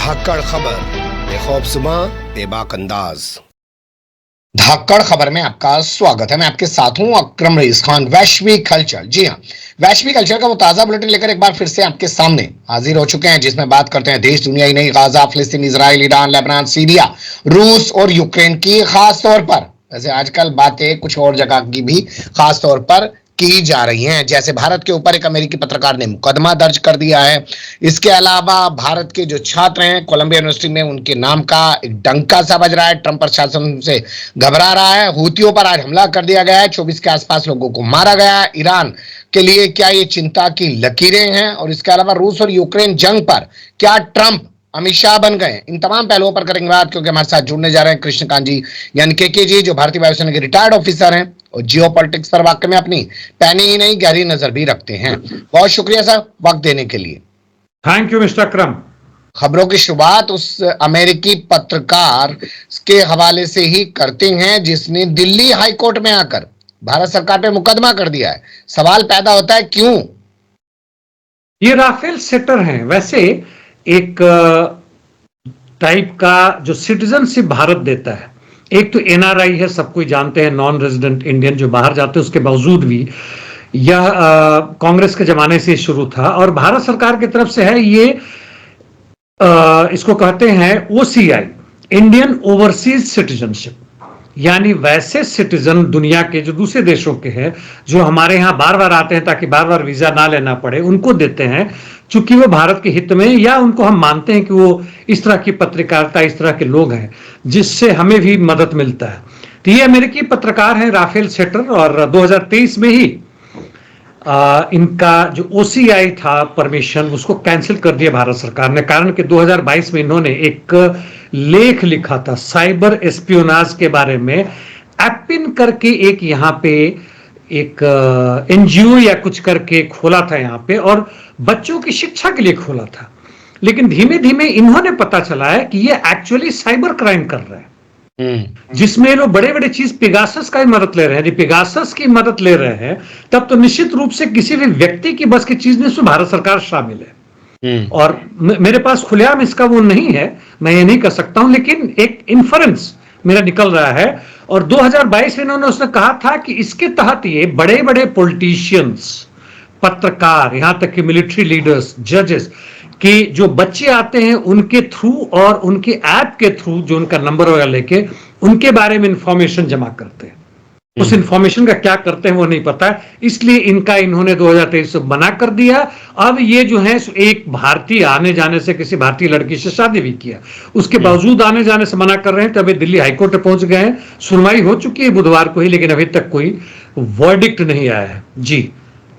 धाकड़ खबर, बेखौफज़ुमा बेबाक अंदाज। धाकड़ खबर में आपका स्वागत है। मैं आपके साथ हूं अकरम रईस खान। वैश्विक हलचल, जी हां, वैश्विक हलचल का वो ताजा बुलेटिन लेकर एक बार फिर से आपके सामने हाजिर हो चुके हैं, जिसमें बात करते हैं देश दुनिया ही नहीं, गाजा, फिलिस्तीन, इजराइल, ईरान, लेबनान, सीरिया, रूस और यूक्रेन की। खास तौर पर वैसे आजकल बातें कुछ और जगह की भी खास तौर पर की जा रही हैं, जैसे भारत के ऊपर एक अमेरिकी पत्रकार ने मुकदमा दर्ज कर दिया है। इसके अलावा भारत के जो छात्र हैं कोलंबिया यूनिवर्सिटी में, उनके नाम का एक डंका सा बज रहा है। ट्रंप प्रशासन से घबरा रहा है। हूतियों पर आज हमला कर दिया गया है, 24 के आसपास लोगों को मारा गया है। ईरान के लिए क्या ये चिंता की लकीरें हैं? और इसके अलावा रूस और यूक्रेन जंग पर क्या ट्रंप अमित शाह बन गए? इन तमाम पहलुओं पर करेंगे बात, क्योंकि हमारे साथ जुड़ने जा रहे हैं कृष्णकांत जी, यानी के जी, जो भारतीय वायुसेना के रिटायर्ड ऑफिसर हैं और जियो पॉलिटिक्स पर वाकई में अपनी पैनी ही नहीं गहरी नजर भी रखते हैं। बहुत शुक्रिया सर वक्त देने के लिए। थैंक यू मिस्टर अकरम। खबरों की शुरुआत उस अमेरिकी पत्रकार के हवाले से ही करते हैं जिसने दिल्ली हाई कोर्ट में आकर भारत सरकार पे मुकदमा कर दिया है। सवाल पैदा होता है क्यों? ये राफेल सेटर हैं। वैसे एक टाइप का जो सिटीजनशिप भारत देता है, एक तो एनआरआई है, सब कोई जानते हैं, नॉन रेजिडेंट इंडियन जो बाहर जाते हैं। उसके बावजूद भी यह कांग्रेस के जमाने से शुरू था और भारत सरकार की तरफ से है। ये इसको कहते हैं ओसीआई, इंडियन ओवरसीज सिटीजनशिप, यानी वैसे सिटीजन दुनिया के जो दूसरे देशों के हैं, जो हमारे यहां बार बार आते हैं ताकि बार बार वीजा ना लेना पड़े, उनको देते हैं, चूंकि वो भारत के हित में, या उनको हम मानते हैं कि वो इस तरह की पत्रकारिता, इस तरह के लोग हैं जिससे हमें भी मदद मिलता है। तो ये अमेरिकी पत्रकार हैं राफेल सेटर, और 2023 में ही इनका जो ओसीआई था परमिशन, उसको कैंसिल कर दिया भारत सरकार ने। कारण कि 2022 में इन्होंने एक लेख लिखा था साइबर एस्पियोनाज के बारे में। एपिन करके एक यहाँ पे एक एनजीओ या कुछ करके खोला था यहाँ पे, और बच्चों की शिक्षा के लिए खोला था। लेकिन धीमे धीमे इन्होंने पता चला है कि ये एक्चुअली साइबर क्राइम कर रहे हैं, जिसमें लोग बड़े बड़े चीज पेगासस का ही मदद ले रहे हैं। यदि पेगासस की मदद ले रहे हैं तब तो निश्चित रूप से किसी भी व्यक्ति की बस की चीज नहीं, उसमें भारत सरकार शामिल है। और मेरे पास खुलेआम इसका वो नहीं है, मैं ये नहीं कर सकता हूं, लेकिन एक इन्फरेंस मेरा निकल रहा है। और 2022 में इन्होंने उसने कहा था कि इसके तहत ये बड़े बड़े पॉलिटिशियंस, पत्रकार, यहां तक कि मिलिट्री लीडर्स, जजेस कि जो बच्चे आते हैं उनके थ्रू और उनके ऐप के थ्रू, जो उनका नंबर वगैरह लेके उनके बारे में इंफॉर्मेशन जमा करते हैं। उस इंफॉर्मेशन का क्या करते हैं वो नहीं पता है, इसलिए इन्होंने 2023 से मना कर दिया। अब ये जो है, एक भारतीय आने जाने से, किसी भारतीय लड़की से शादी भी किया, उसके बावजूद आने जाने से मना कर रहे हैं। तो अभी दिल्ली हाईकोर्ट पहुंच गए हैं, सुनवाई हो चुकी है बुधवार को ही, लेकिन अभी तक कोई वर्डिक्ट नहीं आया है। जी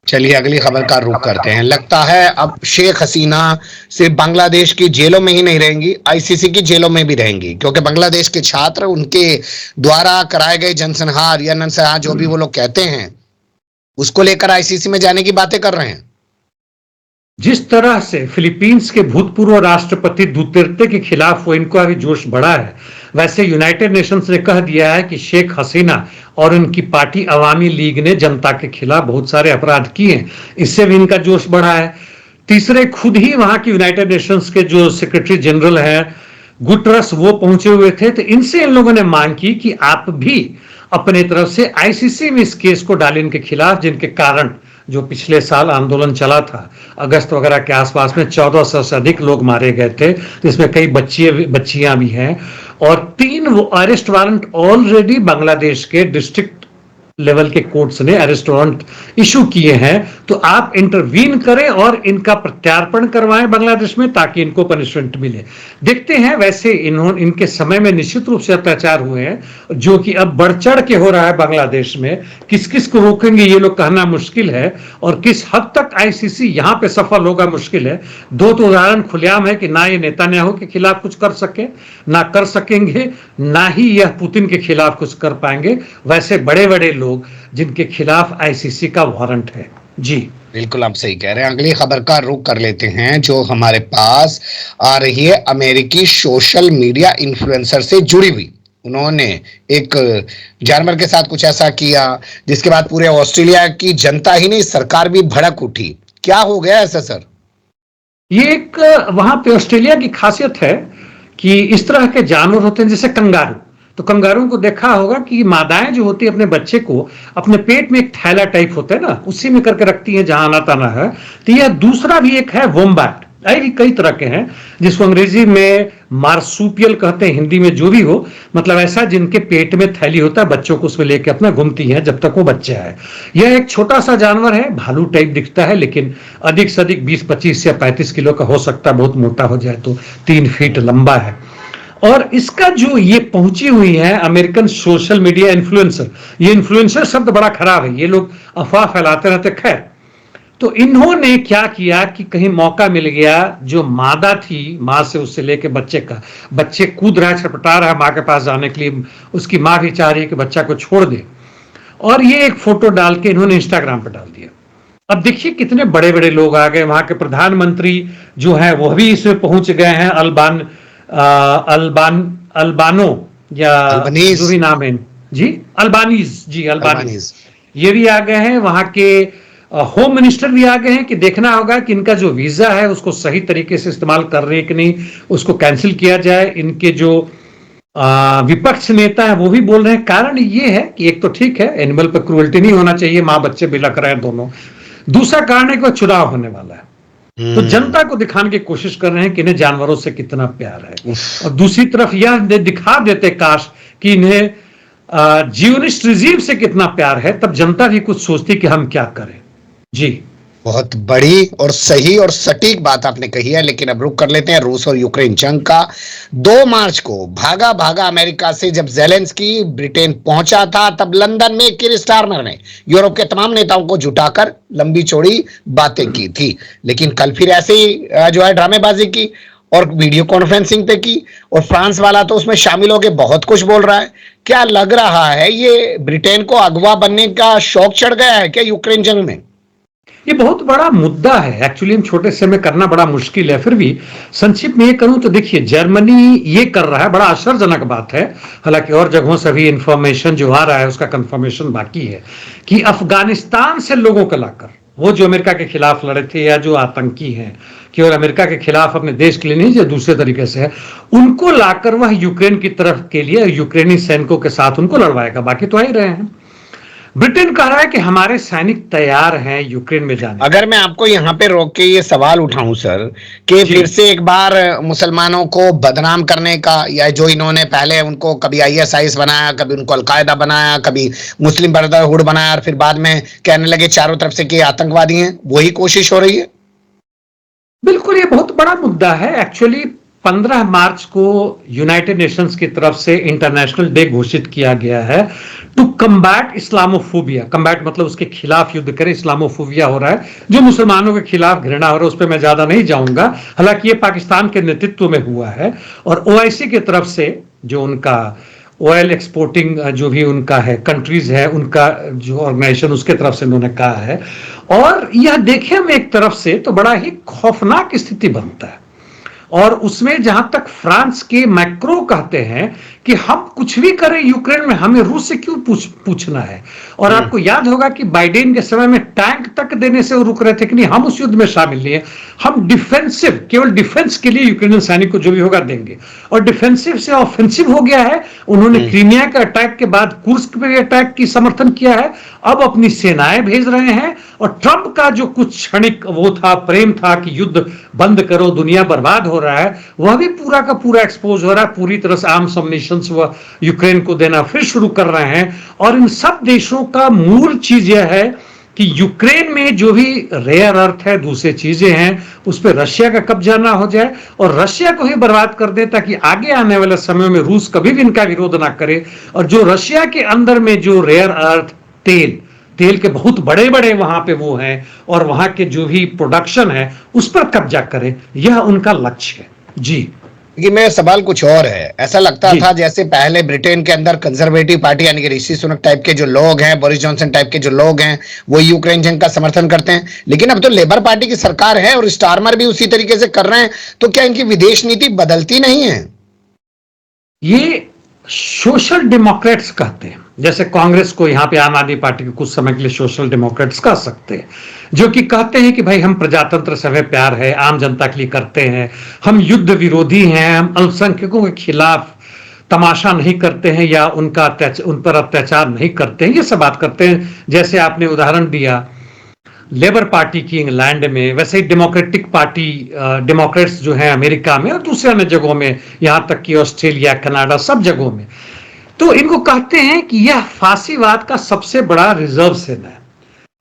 चलिए अगली खबर का रुख करते हैं। लगता है अब शेख हसीना सिर्फ बांग्लादेश की जेलों में ही नहीं रहेंगी, आईसीसी की जेलों में भी रहेंगी, क्योंकि बांग्लादेश के छात्र, उनके द्वारा कराए गए जनसंहार या नरसंहार, जो भी वो लोग कहते हैं, उसको लेकर आईसीसी में जाने की बातें कर रहे हैं। जिस तरह से फिलीपींस के भूतपूर्व राष्ट्रपति दुतेर्ते के खिलाफ वो इनको अभी जोश बढ़ा है, वैसे यूनाइटेड नेशंस ने कह दिया है कि शेख हसीना और उनकी पार्टी अवामी लीग ने जनता के खिलाफ बहुत सारे अपराध किए हैं। इससे भी इनका जोश बढ़ा है। तीसरे, खुद ही वहां के यूनाइटेड नेशंस के जो सेक्रेटरी जनरल है गुटरस, वो पहुंचे हुए थे। तो इनसे इन लोगों ने मांग की कि आप भी अपने तरफ से आईसीसी में इस केस को डालें इनके खिलाफ, जिनके कारण जो पिछले साल आंदोलन चला था अगस्त वगैरह के आसपास में, 1400 से अधिक लोग मारे गए थे, जिसमें कई बच्चियां भी हैं। और 3 वो अरेस्ट वारंट ऑलरेडी बांग्लादेश के डिस्ट्रिक्ट लेवल के कोर्ट्स ने अरेस्ट वारंट इशू किए हैं। तो आप इंटरवीन करें और इनका प्रत्यार्पण करवाएं बांग्लादेश में, ताकि इनको पनिशमेंट मिले। देखते हैं, वैसे इनके समय में निश्चित रूप से अत्याचार हुए हैं, जो कि अब बढ़ चढ़ के हो रहा है बांग्लादेश में। किस किस को रोकेंगे ये लोग कहना मुश्किल है, और किस हद तक आईसीसी यहां पे सफल होगा मुश्किल है। 2 तो उदाहरण खुलेआम है कि ना ये नेतान्याहू के खिलाफ कुछ कर सके, ना कर सकेंगे, ना ही यह पुतिन के खिलाफ कुछ कर पाएंगे, वैसे बड़े बड़े लोग जिनके खिलाफ आईसीसी का वारंट है। जी बिल्कुल आप सही कह रहे हैं। अगली खबर का रुख कर लेते हैं, जो हमारे पास आ रही है अमेरिकी सोशल मीडिया इन्फ्लुएंसर से जुड़ी हुई। उन्होंने एक जानवर के साथ कुछ ऐसा किया जिसके बाद पूरे ऑस्ट्रेलिया की जनता ही नहीं, सरकार भी भड़क उठी। क्या हो गया ऐसा सर? ये एक वहां पे ऑस्ट्रेलिया की खासियत है कि इस तरह के जानवर होते हैं जैसे कंगारू। तो कंगारू को देखा होगा कि मादाएं जो होती है अपने बच्चे को अपने पेट में एक थैला टाइप होता है ना, उसी में करके रखती है जहां आना ताना है। तो यह दूसरा भी एक है वोम्बैट। ऐसे भी कई तरह के हैं जिसको अंग्रेजी में मार्सूपियल कहते हैं, हिंदी में जो भी हो, मतलब ऐसा जिनके पेट में थैली होता है, बच्चों को उसमें लेके अपना घूमती है जब तक वो बच्चा है। यह एक छोटा सा जानवर है, भालू टाइप दिखता है, लेकिन अधिक से अधिक 20-25 या 35 किलो का हो सकता है, बहुत मोटा हो जाए तो 3 फीट लंबा है। और इसका जो ये पहुंची हुई है अमेरिकन सोशल मीडिया इन्फ्लुएंसर, ये इन्फ्लुएंसर शब्द बड़ा खराब है, ये लोग अफवाह फैलाते रहते। खैर, तो इन्होंने क्या किया कि कहीं मौका मिल गया, जो मादा थी, मां से उससे लेके बच्चे का, बच्चे कूद रहा है, छटपटा रहा है मां के पास जाने के लिए, उसकी मां भी चाह रही है कि बच्चा को छोड़ दे, और ये एक फोटो डाल के इन्होंने इंस्टाग्राम पर डाल दिया। अब देखिए कितने बड़े बड़े लोग आ गए, वहां के प्रधानमंत्री जो है वह भी इसमें पहुंच गए हैं, अल्बानो या अल्बनीज, जो भी नाम है जी, अल्बानीज जी, अल्बानीज, अल्बानीज। ये भी आ गए हैं। वहां के होम मिनिस्टर भी आ गए हैं कि देखना होगा कि इनका जो वीजा है उसको सही तरीके से इस्तेमाल कर रहे हैं कि नहीं, उसको कैंसिल किया जाए। इनके जो विपक्ष नेता है वो भी बोल रहे हैं कारण ये है कि एक तो ठीक है एनिमल पर क्रूएल्टी नहीं होना चाहिए, मां बच्चे बिलक रहे हैं दोनों। दूसरा कारण है कि चुनाव होने वाला है, तो जनता को दिखाने की कोशिश कर रहे हैं कि इन्हें जानवरों से कितना प्यार है। और दूसरी तरफ यह दिखा देते काश कि इन्हें जियोनिस्ट रिजीम से कितना प्यार है, तब जनता भी कुछ सोचती कि हम क्या करें। जी, बहुत बड़ी और सही और सटीक बात आपने कही है। लेकिन अब रुक कर लेते हैं रूस और यूक्रेन जंग का। 2 मार्च को भागा भागा अमेरिका से जब जेलेंस्की ब्रिटेन पहुंचा था, तब लंदन में किर स्टारमर ने यूरोप के तमाम नेताओं को जुटाकर लंबी चौड़ी बातें की थी। लेकिन कल फिर ऐसे ही जो है ड्रामेबाजी की और वीडियो कॉन्फ्रेंसिंग पे की, और फ्रांस वाला तो उसमें शामिल होकर बहुत कुछ बोल रहा है। क्या लग रहा है ये ब्रिटेन को अगवा बनने का शौक चढ़ गया है क्या यूक्रेन जंग में? ये बहुत बड़ा मुद्दा है एक्चुअली, छोटे से में करना बड़ा मुश्किल है, फिर भी संक्षिप्त में ये करूं तो देखिए जर्मनी ये कर रहा है, बड़ा आश्चर्यजनक बात है। हालांकि और जगहों से भी इंफॉर्मेशन जो आ रहा है उसका कंफर्मेशन बाकी है कि अफगानिस्तान से लोगों को लाकर, वो जो अमेरिका के खिलाफ लड़े थे या जो आतंकी हैं, केवल अमेरिका के खिलाफ अपने देश के लिए नहीं जो दूसरे तरीके से है, उनको लाकर वह यूक्रेन की तरफ के लिए यूक्रेनी सैनिकों के साथ उनको लड़वाएगा। बाकी तो आ ही रहे हैं। ब्रिटेन कह रहा है कि हमारे सैनिक तैयार हैं यूक्रेन में जाने। अगर मैं आपको यहाँ पे रोक के ये सवाल उठाऊं सर, कि फिर से एक बार मुसलमानों को बदनाम करने का, या जो इन्होंने पहले उनको कभी आईएसआईएस बनाया, कभी उनको अलकायदा बनाया, कभी मुस्लिम ब्रदरहुड बनाया, और फिर बाद में कहने लगे चारों तरफ से कि आतंकवादी हैं, वही कोशिश हो रही है? बिल्कुल, ये बहुत बड़ा मुद्दा है एक्चुअली। 15 मार्च को यूनाइटेड नेशंस की तरफ से इंटरनेशनल डे घोषित किया गया है टू कम्बैट इस्लामोफोबिया। कम्बैट मतलब उसके खिलाफ युद्ध करें, इस्लामोफोबिया हो रहा है जो मुसलमानों के खिलाफ घृणा हो रहा है, उस पर मैं ज्यादा नहीं जाऊंगा। हालांकि ये पाकिस्तान के नेतृत्व में हुआ है, और ओआईसी की तरफ से जो उनका ऑयल एक्सपोर्टिंग जो भी उनका है कंट्रीज है, उनका जो ऑर्गेनाइजेशन, उसके तरफ से उन्होंने कहा है। और यह देखे हम एक तरफ से तो बड़ा ही खौफनाक स्थिति बनता है, और उसमें जहां तक फ्रांस के मैक्रो कहते हैं कि हम कुछ भी करें यूक्रेन में, हमें रूस से क्यों पूछना है। और आपको याद होगा कि बाइडेन के समय में टैंक तक देने से वो रुक रहे थे कि नहीं, हम उस युद्ध में शामिल नहीं है, हम डिफेंसिव, केवल डिफेंस के लिए यूक्रेनियन सैनिक को जो भी होगा देंगे। और डिफेंसिव से ऑफेंसिव हो गया है। उन्होंने क्रीमिया के अटैक के बाद कुर्स्क पे अटैक की समर्थन किया है, अब अपनी सेनाएं भेज रहे हैं। और ट्रंप का जो कुछ क्षणिक वो था, प्रेम था कि युद्ध बंद करो, दुनिया बर्बाद हो रहा है, वह भी पूरा का पूरा एक्सपोज हो रहा है। पूरी तरह से आर्म्स अम्युनिशन वह यूक्रेन को देना फिर शुरू कर रहे हैं। और इन सब देशों का मूल चीज यह है कि यूक्रेन में जो भी रेयर अर्थ है, दूसरी चीजें हैं, उस पर रशिया का कब्जा ना हो जाए और रशिया को ही बर्बाद कर दे, ताकि आगे आने वाले समय में रूस कभी भी इनका विरोध ना करे। और जो रशिया के अंदर में जो रेयर अर्थ तेल के बहुत बड़े बड़े वहां पे वो हैं, और वहां के जो भी प्रोडक्शन है उस पर कब्जा करे, यह उनका लक्ष्य है। जी, कि मेरा सवाल कुछ और है। ऐसा लगता था जैसे पहले ब्रिटेन के अंदर कंजर्वेटिव पार्टी यानी कि ऋषि सुनक टाइप के जो लोग हैं, बोरिस जॉनसन टाइप के जो लोग हैं, वो यूक्रेन जंग का समर्थन करते हैं। लेकिन अब तो लेबर पार्टी की सरकार है और स्टारमर भी उसी तरीके से कर रहे हैं, तो क्या इनकी विदेश नीति बदलती नहीं है? ये सोशल डेमोक्रेट्स कहते हैं, जैसे कांग्रेस को यहाँ पे आम आदमी पार्टी के कुछ समय के लिए सोशल डेमोक्रेट्स कह सकते हैं, जो कि कहते हैं कि भाई हम प्रजातंत्र से हमें प्यार है, आम जनता के लिए करते हैं, हम युद्ध विरोधी हैं, हम अल्पसंख्यकों के खिलाफ तमाशा नहीं करते हैं या उन पर अत्याचार नहीं करते हैं, ये सब बात करते हैं। जैसे आपने उदाहरण दिया लेबर पार्टी की इंग्लैंड में, वैसे ही डेमोक्रेटिक पार्टी डेमोक्रेट्स जो है अमेरिका में और दूसरे अन्य जगहों में, यहाँ तक कि ऑस्ट्रेलिया, कनाडा, सब जगहों में। तो इनको कहते हैं कि यह फांसीवाद का सबसे बड़ा रिजर्व सेना है।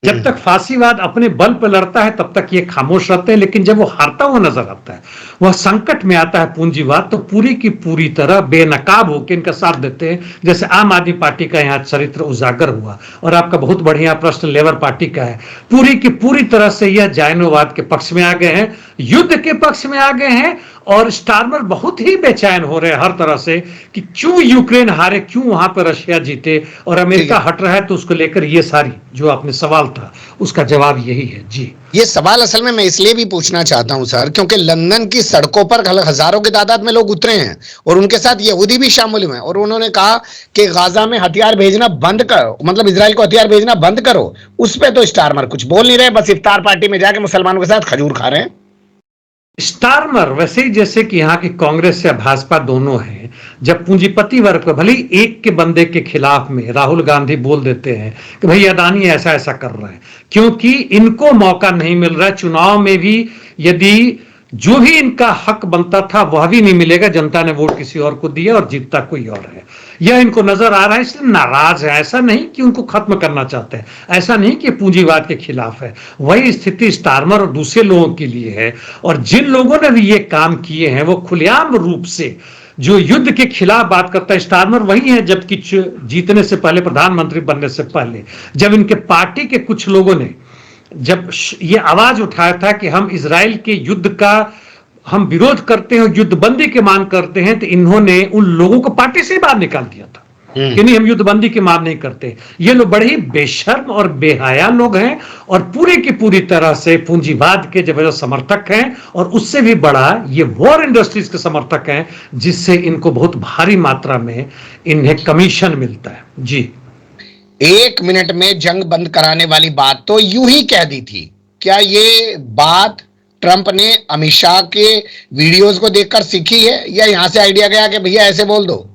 जब तक फांसीवाद अपने बल पर लड़ता है तब तक ये खामोश रहते हैं, लेकिन जब वो हारता हुआ नजर आता है, वह संकट में आता है पूंजीवाद, तो पूरी की पूरी तरह बेनकाब होकर इनका साथ देते हैं। जैसे आम आदमी पार्टी का यहाँ चरित्र उजागर हुआ। और आपका बहुत बढ़िया प्रश्न लेबर पार्टी का है, पूरी की पूरी तरह से यह जायनोवाद के पक्ष में आ गए हैं, युद्ध के पक्ष में आ गए हैं। और स्टारमर बहुत ही बेचैन हो रहे हैं हर तरह से कि क्यों यूक्रेन हारे, क्यों वहां पर रशिया जीते और अमेरिका हट रहा है। तो उसको लेकर ये सारी जो आपने सवाल था उसका जवाब यही है। जी, ये सवाल असल में मैं इसलिए भी पूछना चाहता हूं सर, क्योंकि लंदन की सड़कों पर हजारों की तादाद में लोग उतरे हैं और उनके साथ यहूदी भी शामिल हुए हैं, और उन्होंने कहा कि गाजा में हथियार भेजना बंद करो, मतलब इजराइल को हथियार भेजना बंद करो। उस पर तो स्टारमर कुछ बोल नहीं रहे, बस इफ्तार पार्टी में जाके मुसलमानों के साथ खजूर खा रहे हैं। स्टारमर वैसे ही जैसे कि यहाँ की कांग्रेस या भाजपा दोनों हैं, जब पूंजीपति वर्ग पर भले ही एक के बंदे के खिलाफ में राहुल गांधी बोल देते हैं कि भाई अदानी ऐसा ऐसा कर रहा है, क्योंकि इनको मौका नहीं मिल रहा है चुनाव में भी। यदि जो भी इनका हक बनता था वह भी नहीं मिलेगा, जनता ने वोट किसी और को दिया और जीतता कोई और है, यह इनको नजर आ रहा है, इसलिए नाराज है। ऐसा नहीं कि उनको खत्म करना चाहते हैं, ऐसा नहीं कि पूंजीवाद के खिलाफ है। वही स्थिति स्टारमर और दूसरे लोगों के लिए है। और जिन लोगों ने भी ये काम किए हैं वो खुलेआम रूप से जो युद्ध के खिलाफ बात करता है। स्टारमर वही है जबकि जीतने से पहले, प्रधानमंत्री बनने से पहले, जब इनके पार्टी के कुछ लोगों ने जब ये आवाज उठाया था कि हम इजराइल के युद्ध का हम विरोध करते हैं, युद्धबंदी की मांग करते हैं, तो इन्होंने उन लोगों को पार्टी से बाहर निकाल दिया था कि नहीं, हम युद्धबंदी की मांग नहीं करते। ये लोग बड़े ही बेशर्म और बेहया लोग हैं और पूरी की पूरी तरह से पूंजीवाद के जबरदस्त समर्थक हैं, और उससे भी बड़ा ये वॉर इंडस्ट्रीज के समर्थक हैं, जिससे इनको बहुत भारी मात्रा में इन्हें कमीशन मिलता है। जी, 1 मिनट में जंग बंद कराने वाली बात तो यूं ही कह दी थी। क्या ये बात ट्रंप ने अमित शाह के वीडियोस को देखकर सीखी है, या यहां से आइडिया गया कि भैया ऐसे बोल दो?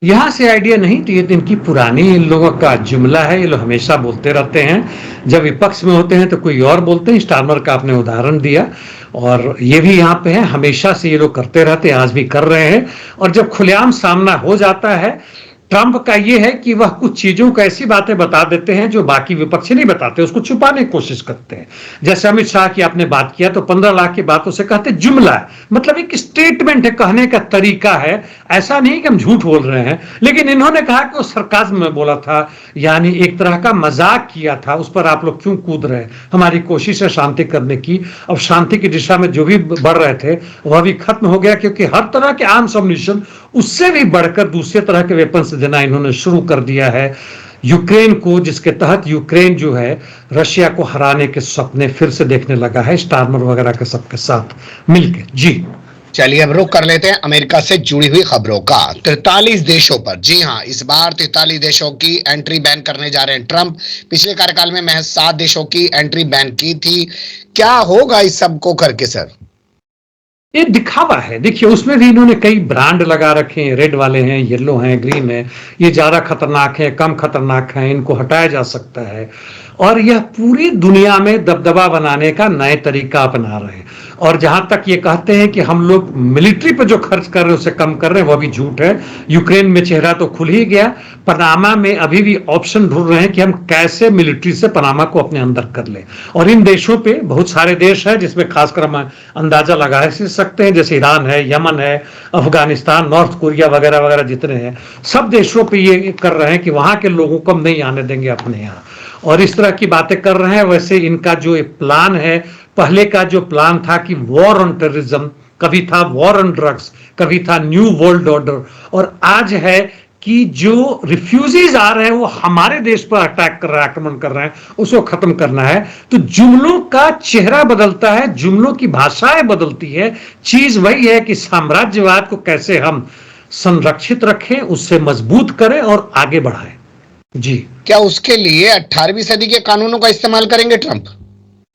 यहां से आइडिया नहीं, तो ये तो इनकी पुरानी इन लोगों का जुमला है। ये लोग हमेशा बोलते रहते हैं, जब विपक्ष में होते हैं तो कोई और बोलते हैं। स्टारमर का आपने उदाहरण दिया, और ये भी यहाँ पे है, हमेशा से ये लोग करते रहते हैं, आज भी कर रहे हैं। और जब खुलेआम सामना हो जाता है, ट्रंप का ये है कि वह कुछ चीजों को ऐसी बातें बता देते हैं जो बाकी विपक्षी नहीं बताते, उसको छुपाने की कोशिश करते हैं। जैसे अमित शाह की आपने बात किया, तो 15 लाख की बातों से कहते जुमला है, मतलब एक स्टेटमेंट है, कहने का तरीका है। ऐसा नहीं कि हम झूठ बोल रहे हैं, लेकिन इन्होंने कहा कि वो सरकाज़्म में बोला था, यानी एक तरह का मजाक किया था, उस पर आप लोग क्यों कूद रहे हैं, हमारी कोशिश है शांति करने की। अब शांति की दिशा में जो भी बढ़ रहे थे वह भी खत्म हो गया, क्योंकि हर तरह के आर्म्स अम्यूनिशन, उससे भी बढ़कर दूसरे तरह के वेपन्स देना इन्होंने शुरू कर दिया है यूक्रेन को, जिसके तहत यूक्रेन जो है रशिया को हराने के सपने फिर से देखने लगा है, स्टारमर वगैरह के सबके साथ मिलकर। जी, चलिए अब रुक कर लेते हैं अमेरिका से जुड़ी हुई खबरों का। 43 देशों पर, जी हां, इस बार 43 देशों की एंट्री बैन करने जा रहे हैं ट्रंप। पिछले कार्यकाल में महज 7 देशों की एंट्री बैन की थी। क्या होगा इस सब को करके सर? ये दिखावा है। देखिए, उसमें भी इन्होंने कई ब्रांड लगा रखे हैं, रेड वाले हैं, येलो हैं, ग्रीन है, ये ज्यादा खतरनाक है, कम खतरनाक है, इनको हटाया जा सकता है। और यह पूरी दुनिया में दबदबा बनाने का नए तरीका अपना रहे हैं। और जहां तक ये कहते हैं कि हम लोग मिलिट्री पर जो खर्च कर रहे हैं उसे कम कर रहे हैं, वह भी झूठ है। यूक्रेन में चेहरा तो खुल ही गया, पनामा में अभी भी ऑप्शन ढूंढ रहे हैं कि हम कैसे मिलिट्री से पनामा को अपने अंदर कर लें। और इन देशों पे बहुत सारे देश हैं, जिसमें खासकर हम अंदाजा लगा सकते हैं, जैसे ईरान है, यमन है, अफगानिस्तान, नॉर्थ कोरिया वगैरह वगैरह जितने हैं, सब देशों पे ये कर रहे हैं कि वहां के लोगों को हम नहीं आने देंगे अपने यहाँ, और इस तरह की बातें कर रहे हैं। वैसे इनका जो प्लान है, पहले का जो प्लान था कि वॉर ऑन टेररिज्म, कभी था वॉर ऑन ड्रग्स, कभी था न्यू वर्ल्ड ऑर्डर, और आज है कि जो रिफ्यूजीज आ रहे हैं वो हमारे देश पर अटैक कर रहे हैं, आक्रमण कर रहे हैं, उसको खत्म करना है। तो जुमलों का चेहरा बदलता है, जुमलों की भाषाएं बदलती है। चीज वही है कि साम्राज्यवाद को कैसे हम संरक्षित रखें, उससे मजबूत करें और आगे बढ़ाएं। जी। क्या उसके लिए 18वीं सदी के कानूनों का इस्तेमाल करेंगे ट्रंप?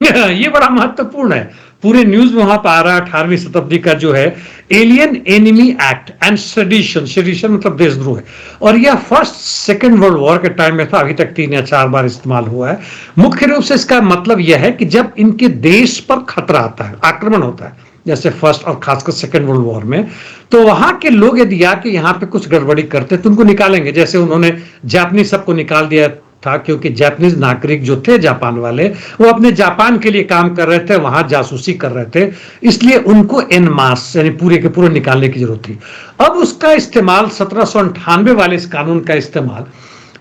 ये बड़ा महत्वपूर्ण है। पूरे न्यूज में वहां पर आ रहा है 18वीं शताब्दी का जो है alien enemy act and sedition, sedition मतलब देशद्रोह है। और यह फर्स्ट सेकेंड वर्ल्ड वॉर के टाइम में था, अभी तक 3 या 4 बार इस्तेमाल हुआ है। मुख्य रूप से इसका मतलब यह है कि जब इनके देश पर खतरा आता है, आक्रमण होता है, जैसे फर्स्ट और खासकर सेकेंड वर्ल्ड वॉर में, तो वहां के लोग यदि आके यहाँ पे कुछ गड़बड़ी करते तो उनको निकालेंगे। जैसे उन्होंने जापानी सबको निकाल दिया था, क्योंकि जापानीज नागरिक जो थे जापान वाले, वो अपने जापान के लिए काम कर रहे थे, वहां जासूसी कर रहे थे, इसलिए उनको एन मास यानी पूरे के पूरे निकालने की जरूरत थी। अब उसका इस्तेमाल 1798 वाले इस कानून का इस्तेमाल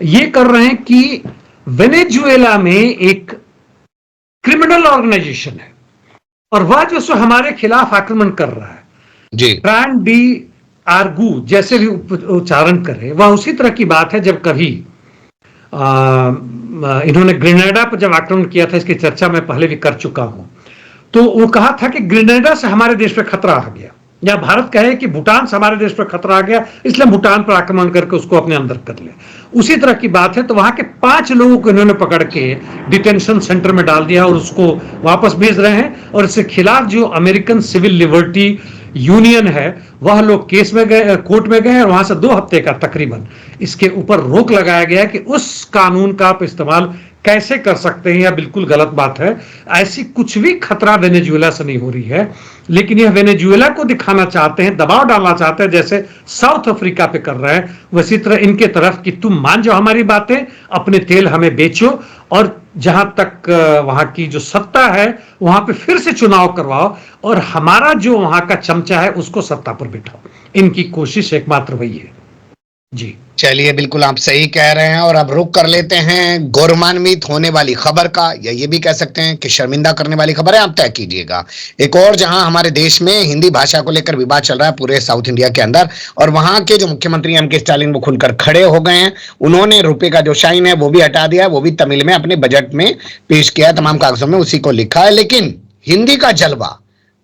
ये कर रहे हैं कि वेनेजुएला में एक क्रिमिनल ऑर्गेनाइजेशन है और वह जो सो हमारे खिलाफ आक्रमण कर रहा है, जी। फ्रैंक डी आर्गू जैसे भी उच्चारण करे, वह उसी तरह की बात है जब कभी इन्होंने ग्रेनेडा पर जब आक्रमण किया था, इसकी चर्चा मैं पहले भी कर चुका हूं। तो वो कहा था कि ग्रेनेडा से हमारे देश पर खतरा आ गया, या भारत कहे कि भूटान से हमारे देश पर खतरा आ गया, इसलिए भूटान पर आक्रमण करके उसको अपने अंदर कर ले, उसी तरह की बात है। तो वहां के 5 लोगों को इन्होंने पकड़ के डिटेंशन सेंटर में डाल दिया और उसको वापस भेज रहे हैं। और इसके खिलाफ जो अमेरिकन सिविल लिबर्टी यूनियन है, वह लोग केस में गए, कोर्ट में गए, और वहां से 2 हफ्ते का तकरीबन इसके ऊपर रोक लगाया गया कि उस कानून का आप इस्तेमाल कैसे कर सकते हैं, यह बिल्कुल गलत बात है। ऐसी कुछ भी खतरा वेनेजुएला से नहीं हो रही है, लेकिन यह वेनेजुएला को दिखाना चाहते हैं, दबाव डालना चाहते हैं, जैसे साउथ अफ्रीका पे कर रहे हैं, वैसी तरह इनके तरफ कि तुम मान जाओ हमारी बातें, अपने तेल हमें बेचो, और जहां तक वहां की जो सत्ता है वहां पे फिर से चुनाव करवाओ, और हमारा जो वहां का चमचा है उसको सत्ता पर बिठाओ। इनकी कोशिश एकमात्र वही है। जी। चलिए, बिल्कुल आप सही कह रहे हैं। और अब रुक कर लेते हैं गौरवान्वित होने वाली खबर का, या ये भी कह सकते हैं कि शर्मिंदा करने वाली खबर है, आप तय कीजिएगा। एक और जहां हमारे देश में हिंदी भाषा को लेकर विवाद चल रहा है पूरे साउथ इंडिया के अंदर, और वहां के जो मुख्यमंत्री एम के स्टालिन वो खुलकर खड़े हो गए हैं। उन्होंने रुपए का जो शाइन है वो भी हटा दिया, वो भी तमिल में अपने बजट में पेश किया है, तमाम कागजों में उसी को लिखा है। लेकिन हिंदी का जलवा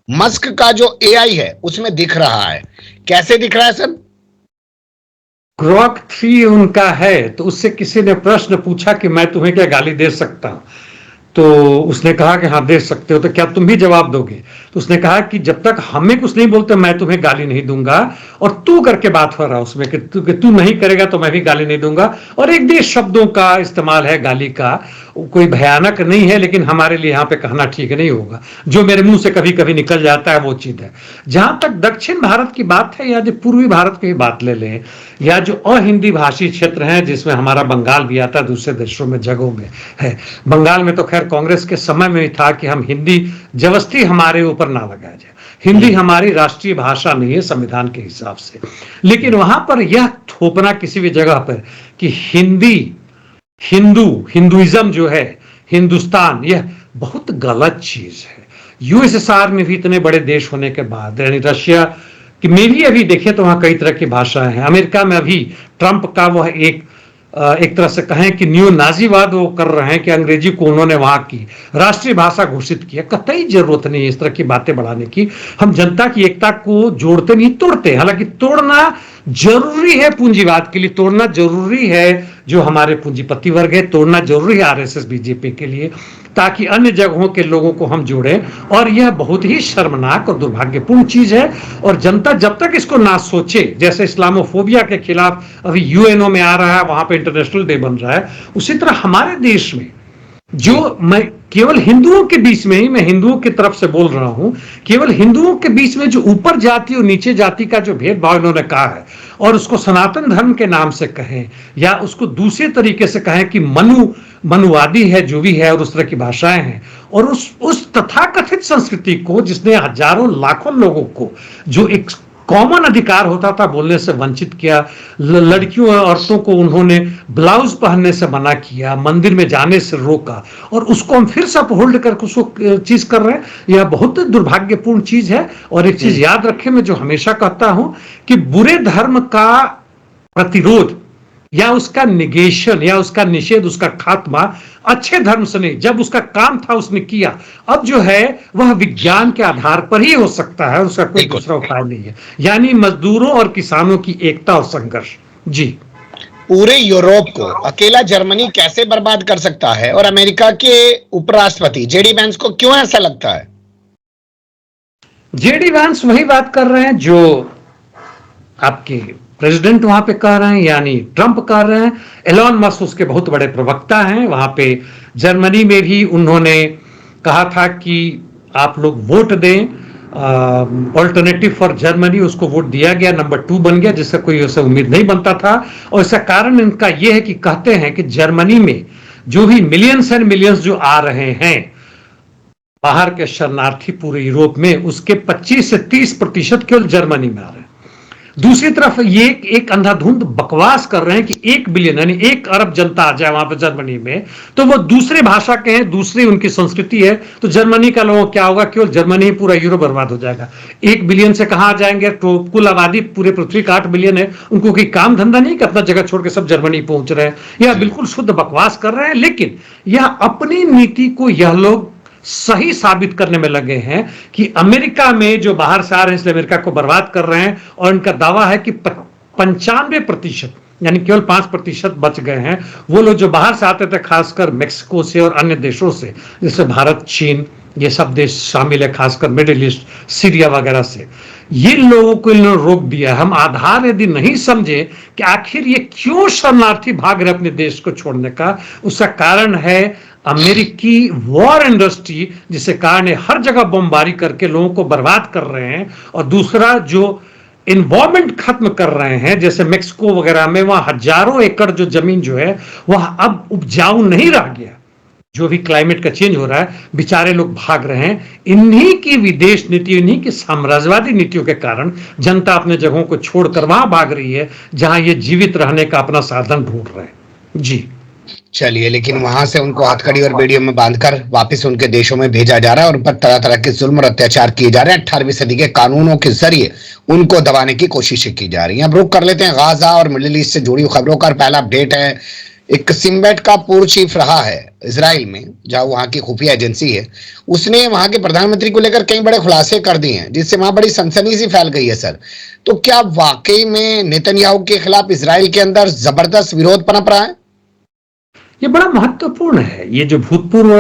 मस्क का जो एआई है उसमें दिख रहा है। कैसे दिख रहा है सर? ग्रॉक 3 उनका है, तो उससे किसी ने प्रश्न पूछा कि मैं तुम्हें क्या गाली दे सकता हूं, तो उसने कहा कि हाँ दे सकते हो, तो क्या तुम भी जवाब दोगे? तो उसने कहा कि जब तक हमें कुछ नहीं बोलते मैं तुम्हें गाली नहीं दूंगा। और तू करके बात हो रहा उसमें कि तू नहीं करेगा तो मैं भी गाली नहीं दूंगा। और एक देश शब्दों का इस्तेमाल है गाली का, कोई भयानक नहीं है, लेकिन हमारे लिए यहाँ पे कहना ठीक नहीं होगा। जो मेरे मुंह से कभी कभी निकल जाता है वो चीज है। जहां तक दक्षिण भारत की बात है, या जो पूर्वी भारत की बात ले लें, या जो अहिंदी भाषी क्षेत्र हैं जिसमें हमारा बंगाल भी आता है, दूसरे देशों में जगहों में है। बंगाल में तो खैर कांग्रेस के समय में ही था कि हम हिंदी जबरदस्ती हमारे ऊपर ना लगाया जाए, हिंदी हमारी राष्ट्रीय भाषा नहीं है संविधान के हिसाब से। लेकिन वहां पर यह थोपना किसी भी जगह पर कि हिंदी, हिंदुइज्म जो है, हिंदुस्तान, यह बहुत गलत चीज है। यूएसएसआर में भी इतने बड़े देश होने के बाद, यानी रशिया कि में भी अभी देखिए तो वहां कई तरह की भाषाएं हैं। अमेरिका में अभी ट्रंप का वह एक तरह से कहें कि न्यू नाजीवाद वो कर रहे हैं कि अंग्रेजी को उन्होंने वहां की राष्ट्रीय भाषा घोषित किया। कतई जरूरत नहीं है इस तरह की बातें बढ़ाने की। हम जनता की एकता को जोड़ते नहीं तोड़ते। हालांकि तोड़ना जरूरी है पूंजीवाद के लिए, तोड़ना जरूरी है जो हमारे पूंजीपति वर्ग है, तोड़ना जरूरी है आरएसएस बीजेपी के लिए, ताकि अन्य जगहों के लोगों को हम जोड़ें। और यह बहुत ही शर्मनाक और दुर्भाग्यपूर्ण चीज है। और जनता जब तक इसको ना सोचे, जैसे इस्लामोफोबिया के खिलाफ अभी यूएनओ में आ रहा है, वहां पे इंटरनेशनल डे बन रहा है, उसी तरह हमारे देश में जो, मैं केवल हिंदुओं के बीच में ही, मैं हिंदुओं की तरफ से बोल रहा हूं, केवल हिंदुओं के बीच में जो ऊपर जाति और नीचे जाति का जो भेदभाव इन्होंने कहा है, और उसको सनातन धर्म के नाम से कहें या उसको दूसरे तरीके से कहें कि मनुवादी है जो भी है, और उस तरह की भाषाएं हैं, और उस तथाकथित संस्कृति को जिसने हजारों लाखों लोगों को जो एक कॉमन अधिकार होता था बोलने से वंचित किया, लड़कियों और औरतों को उन्होंने ब्लाउज पहनने से मना किया, मंदिर में जाने से रोका, और उसको हम फिर से अपहोल्ड करके उसको चीज कर रहे हैं। यह बहुत दुर्भाग्यपूर्ण चीज है। और एक चीज याद रखें, मैं जो हमेशा कहता हूं कि बुरे धर्म का प्रतिरोध या उसका निगेशन या उसका निषेध, उसका खात्मा अच्छे धर्म से नहीं, जब उसका काम था उसने किया। अब जो है वह विज्ञान के आधार पर ही हो सकता है, उसका कोई दूसरा उपाय नहीं है, यानी मजदूरों और किसानों की एकता और संघर्ष। जी पूरे यूरोप को अकेला जर्मनी कैसे बर्बाद कर सकता है, और अमेरिका के उपराष्ट्रपति जेडी वैंस को क्यों ऐसा लगता है? जेडी वैंस वही बात कर रहे हैं जो आपके प्रेसिडेंट वहां पे कह रहे हैं, यानी ट्रंप कह रहे हैं। एलॉन मस्क उसके बहुत बड़े प्रवक्ता हैं। वहां पे जर्मनी में भी उन्होंने कहा था कि आप लोग वोट दें, ऑल्टरनेटिव फॉर जर्मनी, उसको वोट दिया गया, नंबर 2 बन गया, जिससे कोई ऐसा उम्मीद नहीं बनता था। और इसका कारण इनका यह है कि कहते हैं कि जर्मनी में जो भी मिलियंस एंड मिलियंस जो आ रहे हैं बाहर के शरणार्थी पूरे यूरोप में, उसके 25 से 30% केवल जर्मनी में आ रहे हैं। दूसरी तरफ ये एक अंधाधुंध बकवास कर रहे हैं कि 1 बिलियन यानी 1 अरब जनता आ जाए वहां पर जर्मनी में, तो वो दूसरे भाषा के हैं, दूसरी उनकी संस्कृति है, तो जर्मनी का लोगों क्या होगा? केवल जर्मनी ही पूरा यूरोप बर्बाद हो जाएगा। 1 बिलियन से कहां आ जाएंगे? तो कुल आबादी पूरे पृथ्वी का 8 बिलियन है। उनको कोई काम धंधा नहीं कि अपना जगह छोड़ के सब जर्मनी पहुंच रहे हैं। यह बिल्कुल शुद्ध बकवास कर रहे हैं, लेकिन यह अपनी नीति को यह लोग सही साबित करने में लगे हैं कि अमेरिका में जो बाहर से आ रहे हैं इसलिए अमेरिका को बर्बाद कर रहे हैं। और इनका दावा है कि 95% यानी केवल 5% बच गए हैं वो लोग जो बाहर से आते थे, खासकर मेक्सिको से और अन्य देशों से, जैसे भारत, चीन, ये सब देश शामिल है, खासकर मिडिल ईस्ट, सीरिया वगैरह से। ये लोगों को इन्होंने रोक दिया। हम आधार यदि नहीं समझे कि आखिर ये क्यों शरणार्थी भाग रहे अपने देश को छोड़ने का, उसका कारण है अमेरिकी वॉर इंडस्ट्री, जिसके कारण हर जगह बमबारी करके लोगों को बर्बाद कर रहे हैं। और दूसरा जो इन्वायरमेंट खत्म कर रहे हैं, जैसे मेक्सिको वगैरह में वहां हजारों एकड़ जो जमीन जो है वह अब उपजाऊ नहीं रह गया। जो भी क्लाइमेट का चेंज हो रहा है, बेचारे लोग भाग रहे हैं। इन्हीं की विदेश नीति, इन्हीं की साम्राज्यवादी नीतियों के कारण जनता अपने जगहों को छोड़कर वहां भाग रही है जहां ये जीवित रहने का अपना साधन ढूंढ रहे हैं। जी चलिए, लेकिन वहां से उनको हथकड़ी और बेड़ियों में बांधकर वापस उनके देशों में भेजा जा रहा है और उन पर तरह तरह के जुल्म और अत्याचार किए जा रहे हैं। 18वीं सदी के कानूनों के जरिए उनको दबाने की कोशिशें की जा रही हैं। अब रुक कर लेते हैं गाजा और मिडिल ईस्ट से जुड़ी खबरों का। पहला अपडेट है, एक सिम्बेट का पूर्व चीफ रहा है इजराइल में, जहां वहां की खुफिया एजेंसी है, उसने वहां के प्रधानमंत्री को लेकर कई बड़े खुलासे कर दिए हैं, जिससे वहां बड़ी सनसनी सी फैल गई है। सर, तो क्या वाकई में नेतन्याहू के खिलाफ इजराइल के अंदर जबरदस्त विरोध पनप रहा है? ये बड़ा महत्वपूर्ण है। ये जो भूतपूर्व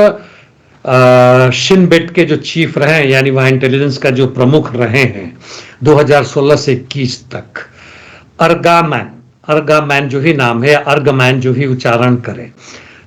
शिन बेट के जो चीफ रहे हैं, यानी वहां इंटेलिजेंस का जो प्रमुख रहे हैं 2016 से 21 तक, अर्गामैन जो ही नाम है, अर्गमैन जो ही उच्चारण करें,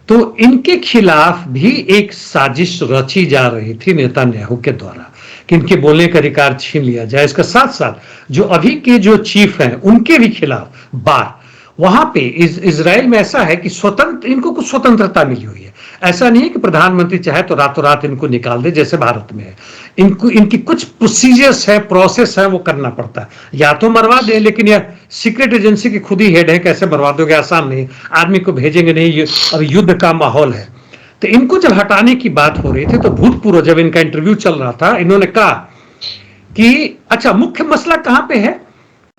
तो इनके खिलाफ भी एक साजिश रची जा रही थी नेतन्याहू के द्वारा कि इनके बोलने का अधिकार छीन लिया जाए। इसके साथ साथ जो अभी के जो चीफ हैं उनके भी खिलाफ बार वहां पे इजराइल में ऐसा है कि स्वतंत्र, इनको कुछ स्वतंत्रता मिली हुई है। ऐसा नहीं है कि प्रधानमंत्री चाहे तो रातों रात इनको निकाल दे जैसे भारत में है। इनको इनकी कुछ प्रोसीजर्स है, प्रोसेस है, वो करना पड़ता है। या तो मरवा दे, लेकिन यह सीक्रेट एजेंसी की खुद ही हेड है, कैसे मरवा दोगे? आसान नहीं, आदमी को भेजेंगे नहीं, और युद्ध का माहौल है। तो इनको जब हटाने की बात हो रही थी तो भूतपूर्व जब इनका इंटरव्यू चल रहा था, इन्होंने कहा कि अच्छा मुख्य मसला कहां पे है?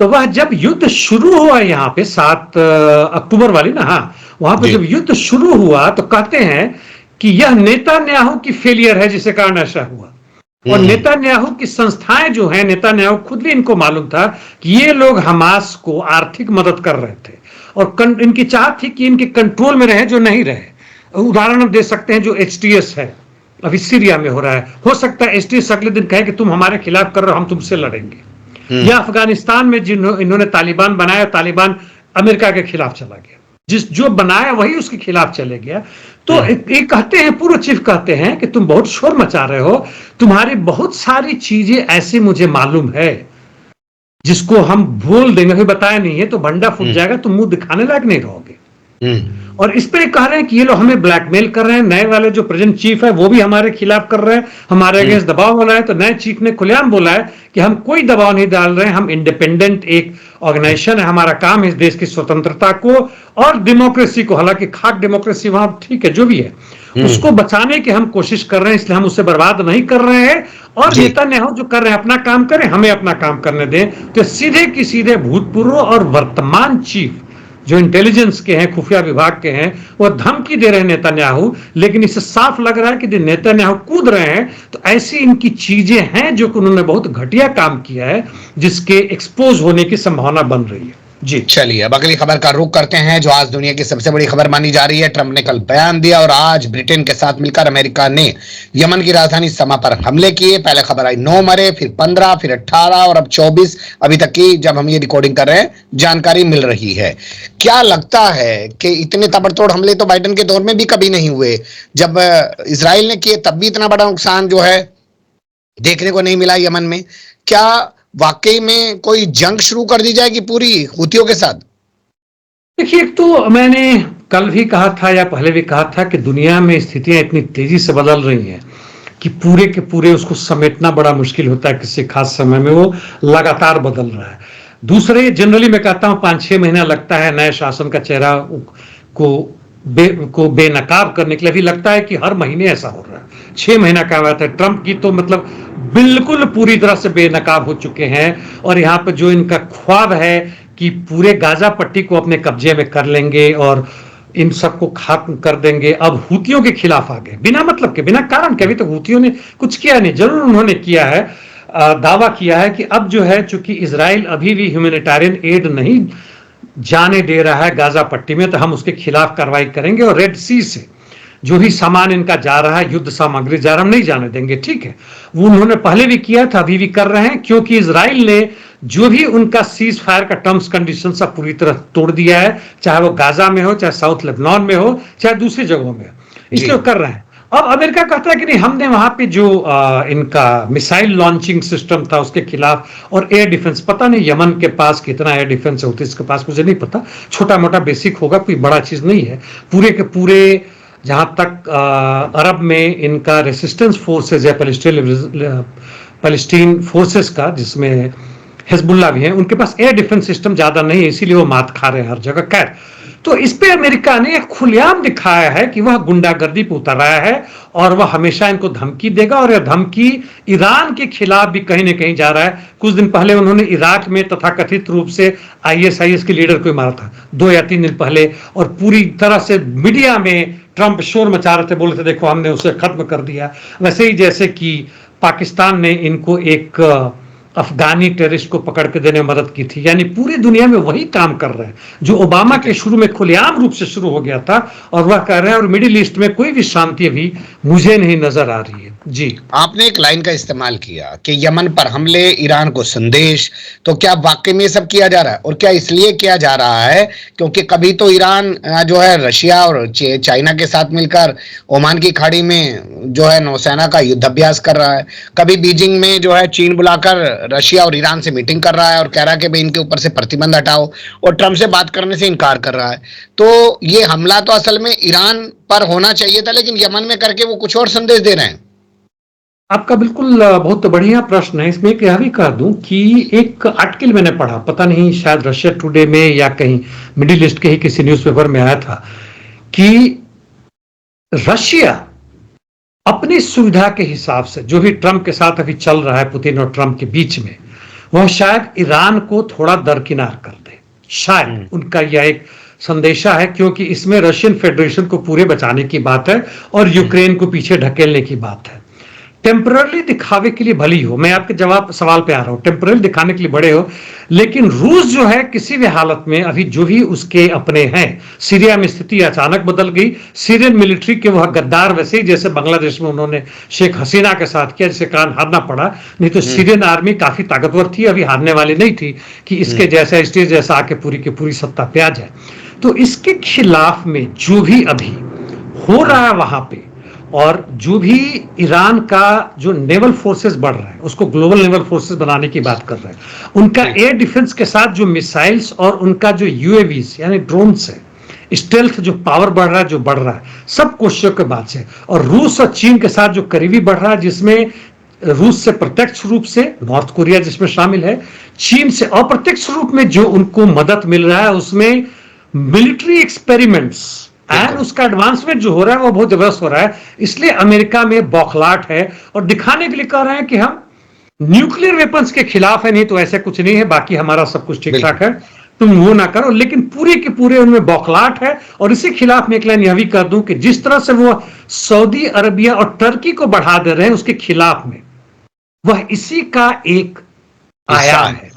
तो वह जब युद्ध शुरू हुआ यहाँ पे 7 अक्टूबर वाली ना, हाँ, वहां पे जब युद्ध शुरू हुआ तो कहते हैं कि यह नेतन्याहू की फेलियर है जिसके कारण ऐसा हुआ। और नेतन्याहू की संस्थाएं जो हैं, नेतन्याहू खुद भी इनको मालूम था कि ये लोग हमास को आर्थिक मदद कर रहे थे और इनकी चाहत थी कि इनके कंट्रोल में रहे, जो नहीं रहे। उदाहरण हम दे सकते हैं जो HTS है, अभी सीरिया में हो रहा है। हो सकता है HTS अगले दिन कहे कि तुम हमारे खिलाफ कर रहे हो, हम तुमसे लड़ेंगे। या अफगानिस्तान में इन्होंने तालिबान बनाया, तालिबान अमेरिका के खिलाफ चला गया। जो बनाया वही उसके खिलाफ चले गया। तो एक कहते हैं, पूर्व चीफ कहते हैं कि तुम बहुत शोर मचा रहे हो, तुम्हारी बहुत सारी चीजें ऐसी मुझे मालूम है जिसको हम बोल देंगे, अभी बताया नहीं है तो भंडा फूट जाएगा, तुम मुंह दिखाने लायक नहीं रहोगे। और इस पे कह रहे हैं कि ये लोग हमें ब्लैकमेल कर रहे हैं। नए वाले जो प्रेजेंट चीफ है वो भी हमारे खिलाफ कर रहे हैं, हमारे अगेंस्ट दबाव हो रहा है। तो नए चीफ ने खुलेआम बोला है कि हम कोई दबाव नहीं डाल रहे हैं, हम इंडिपेंडेंट एक ऑर्गेनाइजेशन है, हमारा काम है इस देश की स्वतंत्रता को और डेमोक्रेसी को, हालांकि खाक डेमोक्रेसी वहां ठीक है जो भी है, उसको बचाने की हम कोशिश कर रहे हैं, इसलिए हम उसे बर्बाद नहीं कर रहे हैं। और नेतन्याहू जो कर रहे हैं अपना काम करें, हमें अपना काम करने दें। तो सीधे की सीधे भूतपूर्व और वर्तमान चीफ जो इंटेलिजेंस के हैं, खुफिया विभाग के हैं, वो धमकी दे रहे हैं नेतन्याहू। लेकिन इससे साफ लग रहा है कि नेतन्याहू कूद रहे हैं तो ऐसी इनकी चीजें हैं जो कि उन्होंने बहुत घटिया काम किया है, जिसके एक्सपोज होने की संभावना बन रही है। जी चलिए अब अगली खबर का रुख करते हैं, जो आज दुनिया की सबसे बड़ी खबर मानी जा रही है। ट्रंप ने कल बयान दिया और आज ब्रिटेन के साथ मिलकर अमेरिका ने यमन की राजधानी समा पर हमले किए। पहले खबर आई 9 मरे, फिर 15, फिर 18 और अब 24 अभी तक की, जब हम ये रिकॉर्डिंग कर रहे हैं, जानकारी मिल रही है। क्या लगता है कि इतने ताबड़तोड़ हमले तो बाइडेन के दौर में भी कभी नहीं हुए। जब इसराइल ने किए तब भी इतना बड़ा नुकसान जो है देखने को नहीं मिला यमन में। क्या वाकई में कोई जंग शुरू कर दी जाएगी पूरी हुतियों के साथ? देखिए, एक तो मैंने कल भी कहा था या पहले भी कहा था कि दुनिया में स्थितियां इतनी तेजी से बदल रही हैं कि पूरे के पूरे उसको समेटना बड़ा मुश्किल होता है। किसी खास समय में वो लगातार बदल रहा है। दूसरे, जनरली मैं कहता हूं 5-6 महीना लगता है नए शासन का चेहरा को बेनकाब करने के लिए। अभी लगता है कि हर महीने ऐसा हो रहा है। 6 महीना का बात है। ट्रंप की तो मतलब बिल्कुल पूरी तरह से बेनकाब हो चुके हैं। और यहाँ पे जो इनका ख्वाब है कि पूरे गाजा पट्टी को अपने कब्जे में कर लेंगे और इन सबको खत्म कर देंगे, अब हुतियों के खिलाफ आ गए बिना मतलब के, बिना कारण के। अभी तो हुतियों ने कुछ किया नहीं, जरूर उन्होंने किया है, दावा किया है कि अब जो है, चूंकि इजराइल अभी भी ह्यूमैनिटेरियन एड नहीं जाने दे रहा है गाजा पट्टी में, तो हम उसके खिलाफ कार्रवाई करेंगे और रेड सी से जो भी सामान इनका जा रहा है, युद्ध सामग्री जा रहा है, हम नहीं जाने देंगे। ठीक है, वो उन्होंने पहले भी किया था, अभी भी कर रहे हैं, क्योंकि इजराइल ने जो भी उनका सीज फायर का टर्म्स कंडीशन सब पूरी तरह तोड़ दिया है, चाहे वो गाजा में हो, चाहे साउथ लेबनान में हो, चाहे दूसरी जगहों में हो, इसलिए वो कर रहे हैं। अब अमेरिका कहता है कि नहीं, हमने वहां पे जो इनका मिसाइल लॉन्चिंग सिस्टम था उसके खिलाफ, और एयर डिफेंस, पता नहीं यमन के पास कितना एयर डिफेंस होती है, इसके पास मुझे नहीं पता, छोटा मोटा बेसिक होगा, कोई बड़ा चीज नहीं है। पूरे के पूरे जहां तक अरब में इनका रेसिस्टेंस फोर्सेज है, पैलेस्टीन फोर्सेस का, जिसमें हिजबुल्ला भी है, उनके पास एयर डिफेंस सिस्टम ज्यादा नहीं है, इसीलिए वो मात खा रहे हैं हर जगह। खैर, तो इस पे अमेरिका ने खुलेआम दिखाया है कि वह गुंडागर्दी पे उतर रहा है और वह हमेशा इनको धमकी देगा, और यह धमकी ईरान के खिलाफ भी कहीं ना कहीं जा रहा है। कुछ दिन पहले उन्होंने इराक में तथाकथित रूप से ISIS के लीडर को मारा था, 2 या 3 दिन पहले, और पूरी तरह से मीडिया में ट्रंप शोर मचा रहे थे, बोले थे देखो हमने उसे खत्म कर दिया। वैसे ही जैसे कि पाकिस्तान ने इनको एक अफगानी टेररिस्ट को पकड़ के देने में मदद की थी। यानी पूरी दुनिया में वही काम कर रहे हैं जो ओबामा के शुरू में खुलेआम रूप से शुरू हो गया था, और वह कर रहे हैं। और मिडिल ईस्ट में कोई भी शांति अभी मुझे नहीं नजर आ रही है। जी, आपने एक लाइन का इस्तेमाल किया कि यमन पर हमले, ईरान को संदेश, तो क्या वाकई में सब किया जा रहा है? और क्या इसलिए किया जा रहा है क्योंकि कभी तो ईरान जो है रशिया और चाइना के साथ मिलकर ओमान की खाड़ी में जो है नौसेना का युद्धाभ्यास कर रहा है, कभी बीजिंग में जो है चीन बुलाकर रशिया और ईरान से मीटिंग कर रहा है और कह रहा है कि भाई इनके ऊपर से प्रतिबंध हटाओ, और ट्रंप से बात करने से इनकार कर रहा है। तो ये हमला तो असल में ईरान पर होना चाहिए था, लेकिन यमन में करके वो कुछ और संदेश दे रहे हैं। आपका बिल्कुल बहुत बढ़िया प्रश्न है। इसमें यह भी कह दूं कि एक आर्टिकल मैंने पढ़ा, पता नहीं शायद रशिया टुडे में या कहीं मिडिल ईस्ट के ही किसी न्यूज़पेपर में आया था, कि रशिया अपनी सुविधा के हिसाब से जो भी ट्रंप के साथ अभी चल रहा है, पुतिन और ट्रंप के बीच में, वह शायद ईरान को थोड़ा दरकिनार कर दे। शायद उनका यह एक संदेशा है, क्योंकि इसमें रशियन फेडरेशन को पूरे बचाने की बात है और यूक्रेन को पीछे ढकेलने की बात है। टेम्पररी दिखावे के लिए भली हो, मैं आपके जवाब सवाल पे आ रहा हूं, टेम्पररी दिखाने के लिए बड़े हो, लेकिन रूस जो है किसी भी हालत में अभी जो भी उसके अपने हैं, सीरिया में स्थिति अचानक बदल गई। सीरियन मिलिट्री के वह गद्दार, वैसे ही जैसे बांग्लादेश में उन्होंने शेख हसीना के साथ किया, जिसके कारण हारना पड़ा, नहीं तो सीरियन आर्मी काफी ताकतवर थी, अभी हारने वाली नहीं थी कि इसके जैसा स्टेज जैसा आके पूरी की पूरी सत्ता पे आ जाए। तो इसके खिलाफ में जो भी अभी हो रहा है वहां पे, और जो भी ईरान का जो नेवल फोर्सेस बढ़ रहा है, उसको ग्लोबल नेवल फोर्सेस बनाने की बात कर रहे हैं, उनका एयर डिफेंस के साथ जो मिसाइल्स और उनका जो UAVs यानी ड्रोन्स है, स्टेल्थ जो पावर बढ़ रहा है, जो बढ़ रहा है, सब कोशिशों के बाद से, और रूस और चीन के साथ जो करीबी बढ़ रहा है, जिसमें रूस से प्रत्यक्ष रूप से नॉर्थ कोरिया जिसमें शामिल है, चीन से अप्रत्यक्ष रूप में जो उनको मदद मिल रहा है, उसमें मिलिट्री एक्सपेरिमेंट्स एंड उसका एडवांसमेंट जो हो रहा है वो बहुत जबरदस्त हो रहा है। इसलिए अमेरिका में बौखलाहट है और दिखाने के लिए कह रहे हैं कि हम न्यूक्लियर वेपन्स के खिलाफ है, नहीं तो ऐसा कुछ नहीं है, बाकी हमारा सब कुछ ठीक ठाक है, तुम वो ना करो। लेकिन पूरे के पूरे उनमें बौखलाहट है। और इसी खिलाफ में एक लाइन यह भी कर दूं कि जिस तरह से वो सऊदी अरबिया और टर्की को बढ़ा दे रहे हैं, उसके खिलाफ में वह इसी का एक आयाम है।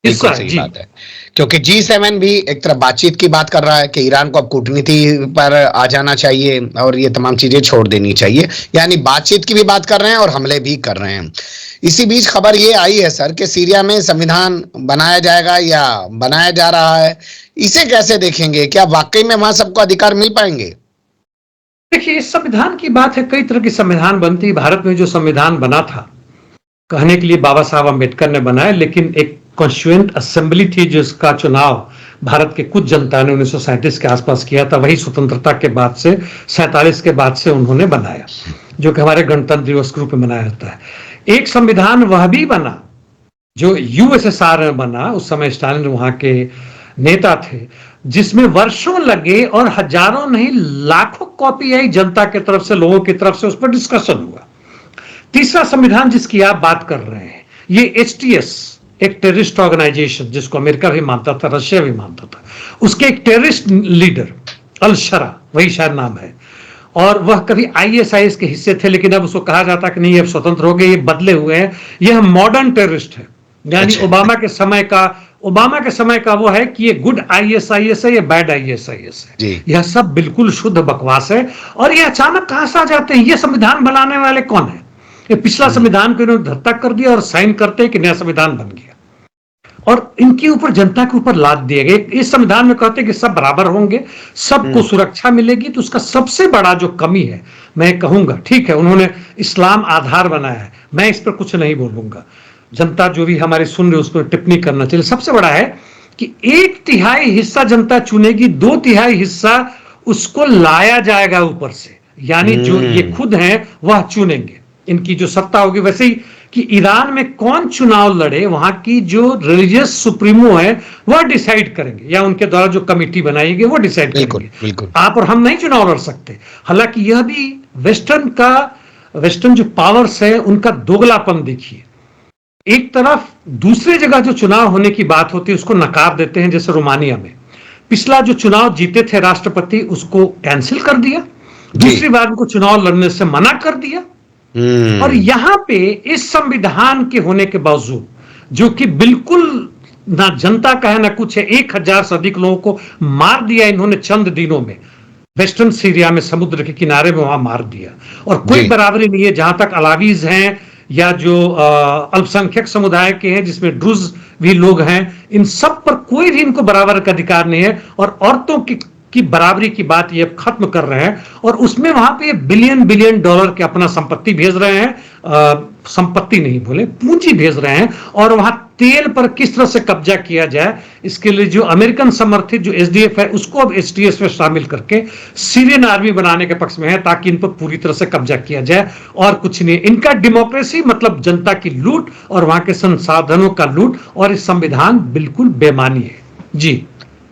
बिल्कुल सही बात है, क्योंकि G7 भी एक तरफ बातचीत की बात कर रहा है कि ईरान को अब कूटनीति पर आ जाना चाहिए और ये तमाम चीजें छोड़ देनी चाहिए, यानी बातचीत की भी बात कर रहे हैं और हमले भी कर रहे हैं। इसी बीच खबर ये आई है सर कि सीरिया में संविधान बनाया जाएगा या बनाया जा रहा है, इसे कैसे देखेंगे? क्या वाकई में वहां सबको अधिकार मिल पाएंगे? देखिए, इस संविधान की बात है, कई तरह की संविधान बनती है। भारत में जो संविधान बना था, कहने के लिए बाबा साहब अम्बेडकर ने बनाया, लेकिन एक कॉन्स्टिट्यूएंट असेंबली थी जिसका चुनाव भारत के कुछ जनता ने 1937 के आसपास किया था, वही स्वतंत्रता के बाद से 47 के बाद से उन्होंने बनाया, जो कि हमारे गणतंत्र दिवस के रूप में मनाया जाता है। एक संविधान वह भी बना जो यूएसएसआर में बना, उस समय स्टालिन वहां के नेता थे, जिसमें वर्षों लगे और हजारों नहीं लाखों कॉपी आई जनता की तरफ से, लोगों की तरफ से, उस पर डिस्कशन हुआ। तीसरा संविधान जिसकी आप बात कर रहे हैं, ये एचटीएस, एक टेररिस्ट ऑर्गेनाइजेशन जिसको अमेरिका भी मानता था, रशिया भी मानता था, उसके एक टेररिस्ट लीडर अल शरा, वही शायद नाम है, और वह कभी आईएसआईएस के हिस्से थे, लेकिन अब उसको कहा जाता कि नहीं, अब स्वतंत्र हो गए, ये बदले हुए हैं, यह मॉडर्न टेररिस्ट है। यानी ओबामा के समय का वो है कि ये गुड आईएसआईएस है, ये बैड आईएसआईएस है। यह सब बिल्कुल शुद्ध बकवास है। और ये अचानक कहां से आ जाते हैं? ये संविधान बनाने वाले कौन है? ये पिछला संविधान को इन्होंने धत्ता कर दिया और साइन करते हैं कि नया संविधान बन गया, और इनके ऊपर, जनता के ऊपर लाद दिए गए। इस संविधान में कहते हैं कि सब बराबर होंगे, सबको सुरक्षा मिलेगी। तो उसका सबसे बड़ा जो कमी है, मैं कहूंगा, ठीक है उन्होंने इस्लाम आधार बनाया है, मैं इस पर कुछ नहीं बोलूंगा, जनता जो भी हमारे सुन रहे उस पर टिप्पणी करना चाहिए। सबसे बड़ा है कि 1/3 हिस्सा जनता चुनेगी, 2/3 हिस्सा उसको लाया जाएगा ऊपर से, यानी जो ये खुद हैं वह चुनेंगे, इनकी जो सत्ता होगी। वैसे ही कि ईरान में कौन चुनाव लड़े, वहां की जो रिलीजियस सुप्रीमो है वह डिसाइड करेंगे, या उनके द्वारा जो कमेटी बनाई गई वो डिसाइड करेंगे। बिल्कुल। आप और हम नहीं चुनाव लड़ सकते। हालांकि यह भी वेस्टर्न जो पावर्स है उनका दोगलापन देखिए। एक तरफ दूसरे जगह जो चुनाव होने की बात होती है उसको नकार देते हैं, जैसे रोमानिया में पिछला जो चुनाव जीते थे राष्ट्रपति, उसको कैंसिल कर दिया, दूसरी बार उनको चुनाव लड़ने से मना कर दिया। और यहां पे इस संविधान के होने के बावजूद, जो कि बिल्कुल ना जनता का है ना कुछ है, 1000 से अधिक लोगों को मार दिया इन्होंने चंद दिनों में, वेस्टर्न सीरिया में समुद्र के किनारे में वहां मार दिया, और कोई बराबरी नहीं है। जहां तक अलावीज हैं या जो अल्पसंख्यक समुदाय के हैं, जिसमें ड्रूज भी लोग हैं, इन सब पर कोई भी इनको बराबर का अधिकार नहीं है। और औरतों की बराबरी की बात ये खत्म कर रहे हैं, और उसमें वहां पे बिलियन डॉलर के अपना संपत्ति भेज रहे हैं, संपत्ति नहीं बोले, पूंजी भेज रहे हैं। और वहां तेल पर किस तरह से कब्जा किया जाए, इसके लिए जो अमेरिकन समर्थित जो एसडीएफ है उसको अब एचटीएस में शामिल करके सीरियन आर्मी बनाने के पक्ष में है, ताकि इन पर पूरी तरह से कब्जा किया जाए, और कुछ नहीं। इनका डेमोक्रेसी मतलब जनता की लूट और वहां के संसाधनों का लूट, और इस संविधान बिल्कुल बेमानी है। जी,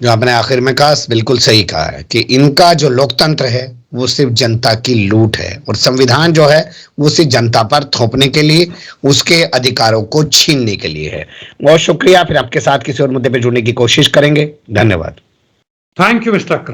जो आपने आखिर में कहा बिल्कुल सही कहा है कि इनका जो लोकतंत्र है वो सिर्फ जनता की लूट है, और संविधान जो है वो सिर्फ जनता पर थोपने के लिए, उसके अधिकारों को छीनने के लिए है। बहुत शुक्रिया, फिर आपके साथ किसी और मुद्दे पर जुड़ने की कोशिश करेंगे। धन्यवाद। Thank you mister Akram.